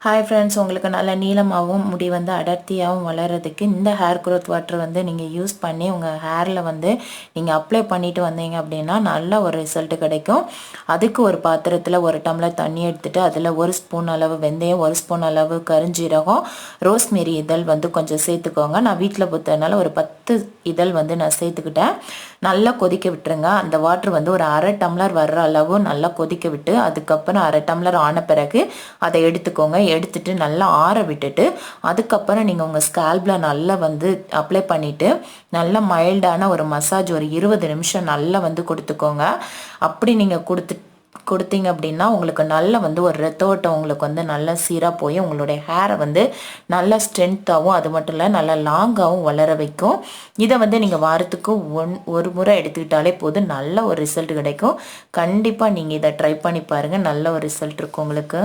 Hi friends, உங்களுக்கு நல்ல நீளமாகவும் முடி வந்து அடர்த்தியாகவும் வளர்கிறதுக்கு இந்த ஹேர் க்ரோத் வாட்டர் வந்து நீங்கள் யூஸ் பண்ணி உங்கள் ஹேரில் வந்து நீங்கள் அப்ளை பண்ணிட்டு வந்தீங்க அப்படின்னா நல்ல ஒரு ரிசல்ட் கிடைக்கும். அதுக்கு ஒரு பாத்திரத்தில் ஒரு டம்ளர் தண்ணி எடுத்துகிட்டு அதில் 1 ஸ்பூன் அளவு வெந்தயம், 1 ஸ்பூன் அளவு கருஞ்சீரகம், ரோஸ்மேரி இதழ் வந்து கொஞ்சம் சேர்த்துக்கோங்க. நான் வீட்டில் பொறுத்ததுனால ஒரு 10 இதழ் வந்து நான் சேர்த்துக்கிட்டேன். நல்லா கொதிக்க விட்டுருங்க. அந்த வாட்டர் வந்து ஒரு அரை டம்ளர் வர்ற அளவு நல்லா கொதிக்க விட்டு அதுக்கப்புறம் அரை டம்ளர் ஆன பிறகு அதை எடுத்துக்கோங்க. எடுத்துட்டு நல்லா ஆற விட்டுட்டு அதுக்கப்புறம் நீங்கள் உங்கள் ஸ்கேல்பில் நல்லா வந்து அப்ளை பண்ணிவிட்டு நல்லா மைல்டான ஒரு மசாஜ் ஒரு 20 நிமிஷம் நல்லா வந்து கொடுத்துக்கோங்க. அப்படி நீங்கள் கொடுத்தீங்க அப்படின்னா உங்களுக்கு நல்ல வந்து ஒரு ரத்த ஓட்டம் உங்களுக்கு வந்து நல்லா சீராக போய் உங்களுடைய ஹேரை வந்து நல்லா ஸ்ட்ரென்த்தாகவும் அது மட்டும் இல்லை நல்லா லாங்காகவும் வளர வைக்கும். இதை வந்து நீங்கள் வாரத்துக்கு ஒரு முறை எடுத்துக்கிட்டாலே போதும், நல்ல ஒரு ரிசல்ட் கிடைக்கும். கண்டிப்பாக நீங்கள் இதை ட்ரை பண்ணி பாருங்கள், நல்ல ஒரு ரிசல்ட் இருக்கும் உங்களுக்கு.